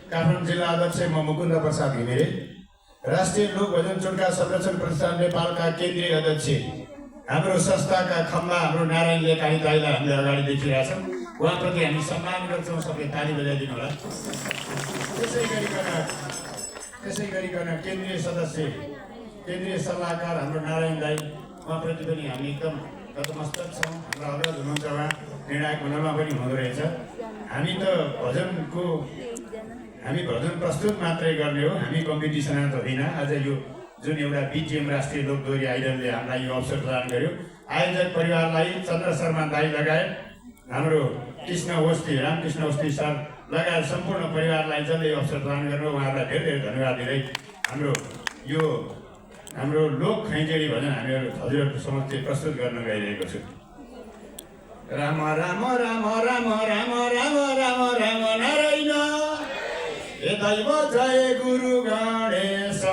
काठमाडौँ जिल्ला अध्यक्ष म मुकुन्द प्रसाद घिमिरे, राष्ट्रिय लोक भजन चोडका संरक्षण प्रतिष्ठान नेपालका केन्द्रीय अध्यक्ष हाम्रो संस्थाका खम्बा हाम्रो नारायण लेखानी दाइलाई हामीले अगाडि देखिरहेछौँ। उहाँप्रति हामी सम्मान गर्छौँ, सबले ताली बजाइदिनु होला। त्यसै गरिकन केन्द्रीय सदस्य केन्द्रीय सल्लाहकार हाम्रो नारायण दाइ, उहाँप्रति पनि हामी एकदम नतमस्तक छौँ। हाम्रो अग्रज हुनुहुन्छ, उहाँ निर्णायक मण्डलमा पनि हुँदो रहेछ। हामी भजन प्रस्तुत मात्रै गर्ने हो, हामी कम्पिटिसनमा त होइन। आज यो जुन एउटा बिटिएम राष्ट्रिय लोक दोहोरी आइडलले हामीलाई यो अवसर प्रदान गर्यो, आयोजक परिवारलाई चन्द्र शर्मा दाई लगायत हाम्रो रामकृष्ण ओस्ती सर लगायत सम्पूर्ण परिवारलाई जसले यो अवसर प्रदान गर्नु, उहाँहरूलाई धेरै धेरै धन्यवाद दिँदै हाम्रो लोक खैँजडी भजन हामीहरू हजुरहरूको समक्ष प्रस्तुत गर्न गइरहेको छु। राम राम राम राम राम राम राम राम नारायण, हे दैव जय गुरु गणेश।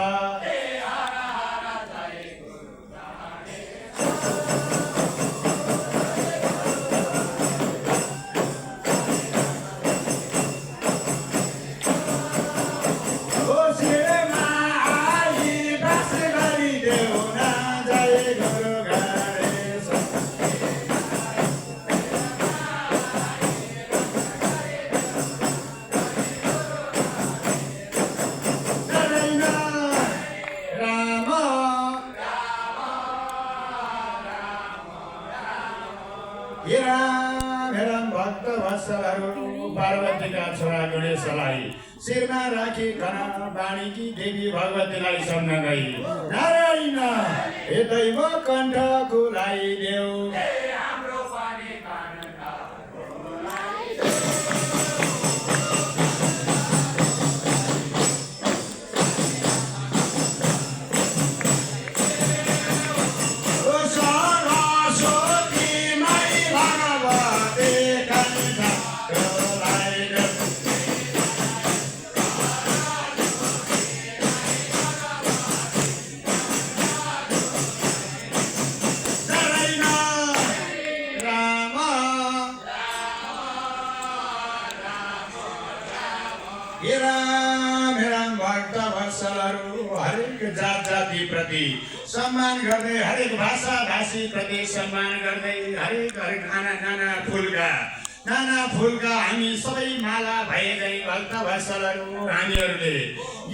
पार्वतीका छोरा गणेशलाई शिरमा राखी घन वाणीकी देवी भगवतीलाई सम्झन गई। नारायण, हे दैव कण्ठ खुलाइदेऊ। हरेक जात जाति प्रति सम्मान गर्दै, हरेक भाषा भाषी प्रति सम्मान गर्दै, हरेक नाना फुलका हामी सबै माला भएकै भक्तवत्सलहरू हामीहरूले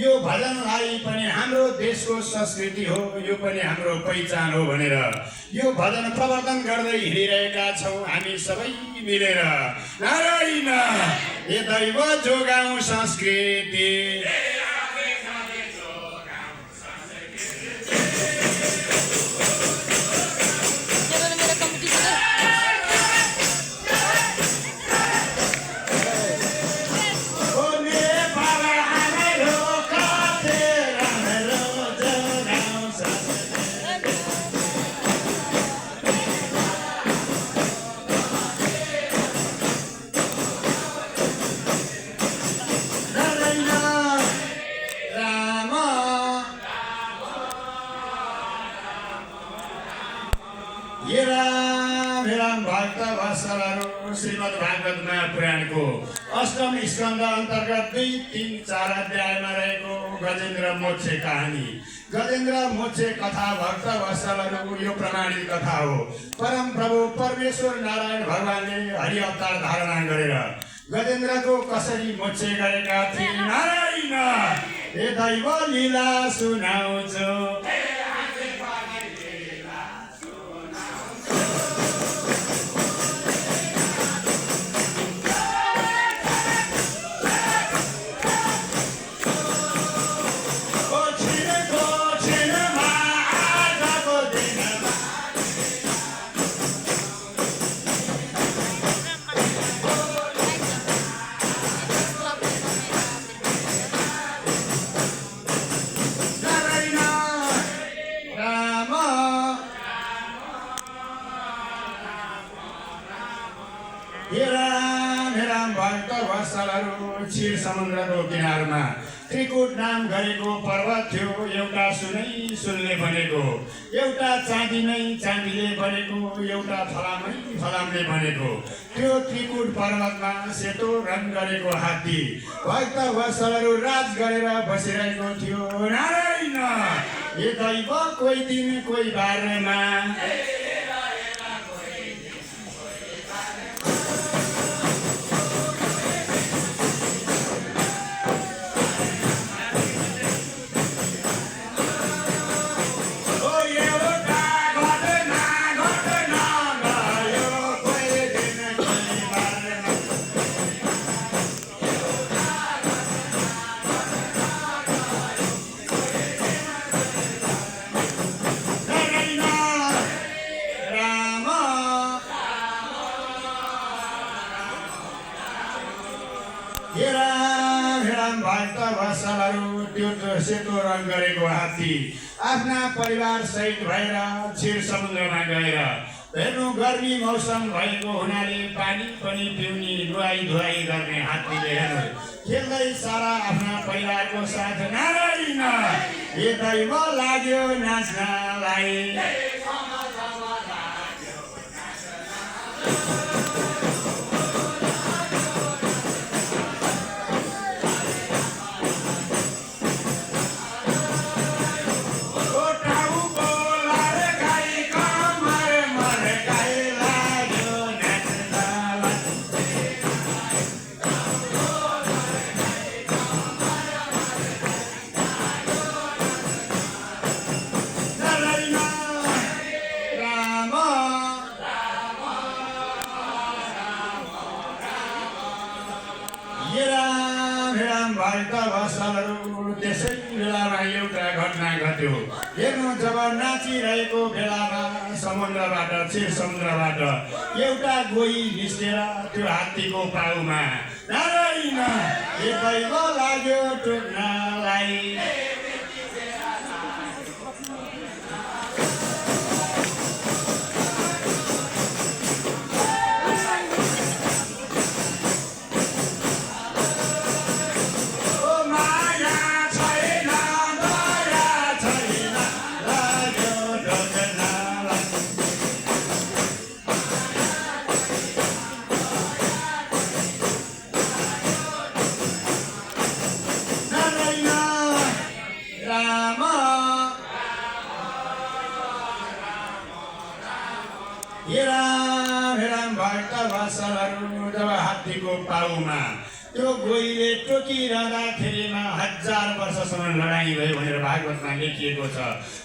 यो भजनलाई पनि हाम्रो देशको संस्कृति हो, यो पनि हाम्रो पहिचान हो भनेर यो भजन प्रवर्तन गर्दै हिँडिरहेका छौँ हामी सबै मिलेर। नारायण, हे दैव जोगाउँ संस्कृति। श्रीमद् भागवत महापुराणको अष्टम स्कन्द अन्तर्गत 2, 3, 4 अध्यायमा रहेको गजेन्द्र मोक्षे कहानी, गजेन्द्र मोक्षे कथा भक्तवत्सलहरू यो प्रमाणित कथा हो। परम प्रभु परमेश्वर नारायण भगवानले हरि अवतार धारणा गरेर गजेन्द्रको कसरी मोक्षे गरेका थिए। नारायण, हे दैव लीला सुनाउँछु। वत्सलहरू क्षीर समुद्रको किनारमा त्रिकुट नाम गरेको पर्वत थियो एउटा सुनै सुनले बनेको एउटा चाँदी नै चाँदीले बनेको एउटा फलामै फलामले बनेको त्यो त्रिकुट पर्वतमा सेतो रङ गरेको हात्ती भक्त वत्सलहरू राज गरेर बसिरहेको थियो नारायण ये दैव कोही दिन कोही बारमा सेतो रङ गरेको हात्ती आफ्ना परिवार सहित भएर क्षीर समुद्रमा गएर हेर्नु गर्मी मौसम भएको हुनाले पानी पनि पिउने नुहाई धुवाई गर्ने हात्तीले हेर्नु खेल्दै सारा आफ्ना परिवारको साथ नारायण ये दैव लाग्यो नाच्नलाई त्यसै बेलामा एउटा घटना घट्यो हेर्नु जब नाचिरहेको बेलामा समुद्रबाट क्षीर समुद्रबाट एउटा गोही निस्केर त्यो हात्तीको पाउमा नारायण ये दैव लाग्यो टोक्नलाई जब हात्तीको पाउमा त्यो गोहीले टोकिरहँदाखेरिमा 1000 वर्षसम्म लडाईँ भयो भनेर भागवतमा लेखिएको छ।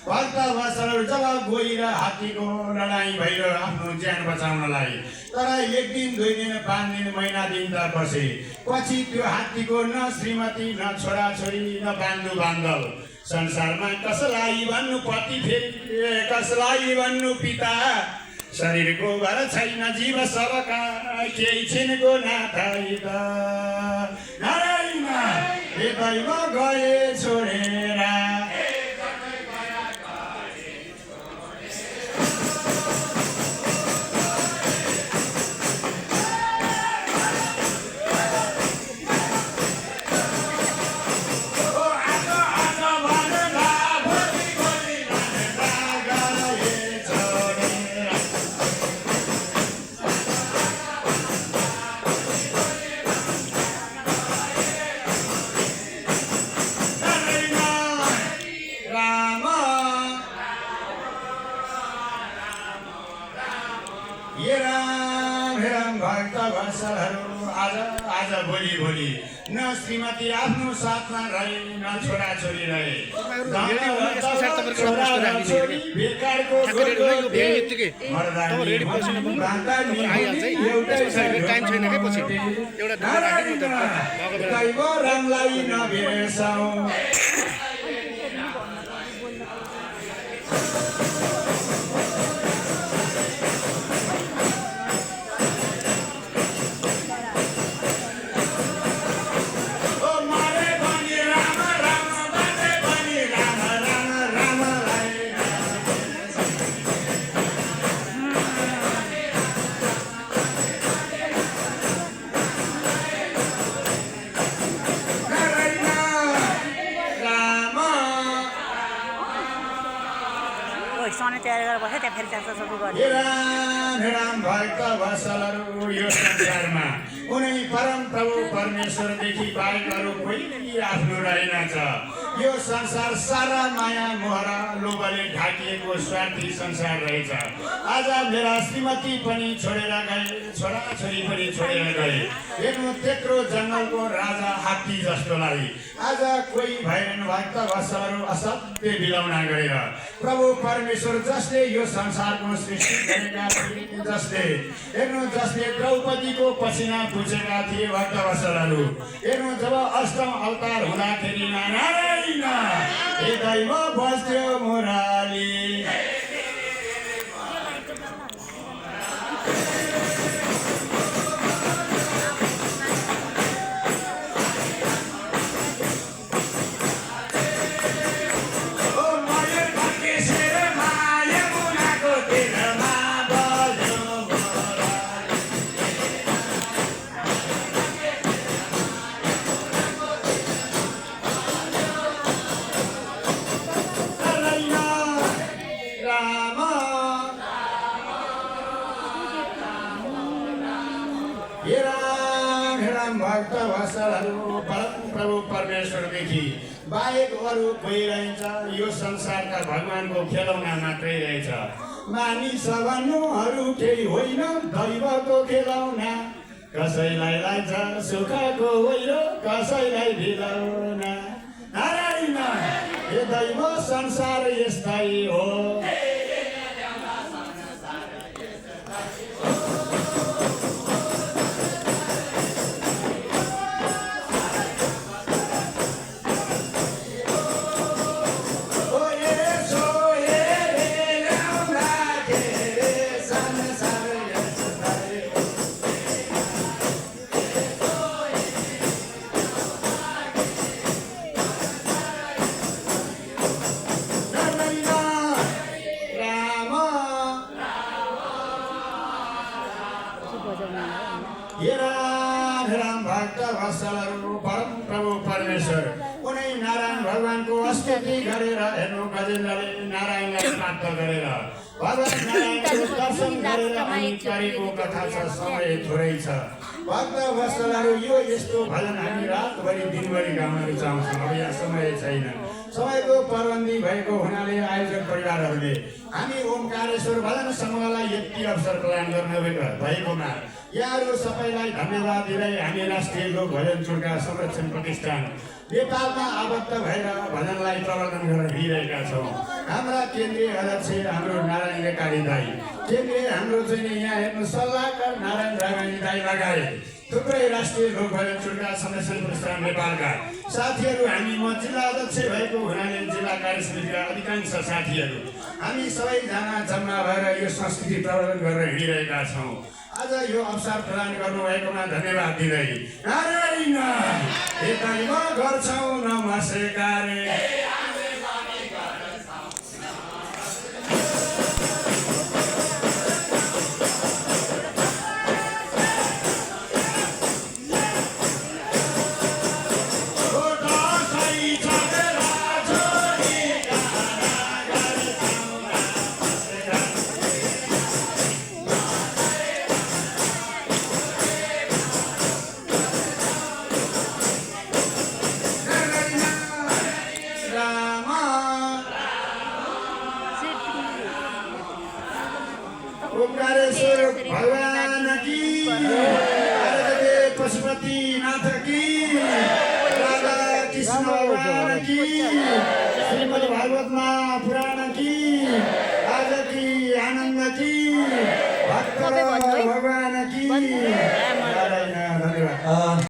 भक्त वत्सलहरू जब गोही र हात्तीको लडाईँ भइरह्यो आफ्नो ज्यान बचाउनलाई, तर 1 दिन 2 दिन 5 दिन महिना दिन त बसे। पछि त्यो हात्तीको न श्रीमती न छोराछोरी न बान्धु बान्धव, संसारमा कसलाई भन्नु पति फेरि कसलाई भन्नु पिता, शरीरको भर छैन जीव सबका केही छिनको नाथा नारायण हे दैव गए छोडेर भोलि न श्रीमती आफ्नो साथमा रहे न छोराछोरी रहे। रामलाई नबिर्सौँ बनाउने तयारी गरेर बस्यो त्यहाँ फेरि चर्चा सुरु गर्ने राम भक्त वत्सलहरू यो संसारमा कुनै परम प्रभु परमेश्वरदेखि बाहेक अरू कोही आफ्नो रहेनछ। यो संसार सारा माया मोह लोभले ढाकिएको स्वार्थी संसार रहेछ। आज मेरा श्रीमती पनि छोडेर गए, छोराछोरी पनि छोडेर गए। हेर्नु त्यत्रो जङ्गलको राजा हात्ती जस्तोलाई आज कोही भएन। भक्त वत्सलहरू असाध्य बिलौना गरेर प्रभु परमेश्वर जसले यो संसारको सृष्टि गरेका थिए, जसले हेर्नु जसले द्रौपदीको पसिना पुछेका थिए भक्त वत्सलहरू। हेर्नु जब अष्टम अवतार हुँदाखेरि नारायण दैव बस्थ्यो मुराली। भक्त वत्सलहरू प्रभु परमेश्वरदेखि बाहेक अरू कोही रहन्छ। यो संसारका भगवानको खेलौना मात्रै रहेछ। मानिस भन्नुहरू केही होइन, दैवको खेलौना। कसैलाई लाग्छ सुखको ओइरो, कसैलाई ढिलौना। नारायण हे दैव संसार यस्तै हो। राम भक्त वत्सलहरू परम प्रभु परमेश्वर कुनै नारायण भगवानको स्तुति गरेर हेर्नु गजेन्द्रले नारायणलाई प्राप्त गरेर भगवान नारायणको दर्शन गरेर अनि गरेको कथा छ। समय थोरै छ भक्त वत्सलहरू। यो यस्तो भजन हामी रातभरि दिनभरि गाउन रुचाउँछौँ। अब यहाँ समय छैन। समयको पाबन्दी भएको हुनाले आयोजक परिवारहरूले हामी ओमकारेश्वर भजन समूहलाई यति अवसर प्रदान गर्न भएकोमा यहाँहरू सबैलाई धन्यवाद दिँदै हामी राष्ट्रिय लोक भजन चुडका संरक्षण प्रतिष्ठान नेपालमा आबद्ध भएर भजनलाई प्रवर्धन गर्न हिँडिरहेका छौँ। हाम्रा केन्द्रीय अध्यक्ष हाम्रो नारायण रेकाडी दाई, केन्द्रीय हाम्रो चाहिँ यहाँ हेर्नु सल्लाहकार नारायण रागानी दाई लगाए थुप्रै राष्ट्रिय लोक भजन चुडका संरक्षण प्रतिष्ठान नेपालका साथीहरू, हामी म जिल्ला अध्यक्ष भएको हुनाले जिल्ला कार्य समितिका अधिकांश साथीहरू हामी सबैजना जम्मा भएर यो संस्कृति प्रवर्धन गरेर हिँडिरहेका छौँ। आज यो अवसर प्रदान गर्नुभएकोमा धन्यवाद दिँदै नारायण दैव गर्छौँ नमस्कार। ओमकारेश्वर भगवान की, पशुपति नाथ की, राधा कृष्ण भगवान की, श्रीमद् भागवत महापुराण की।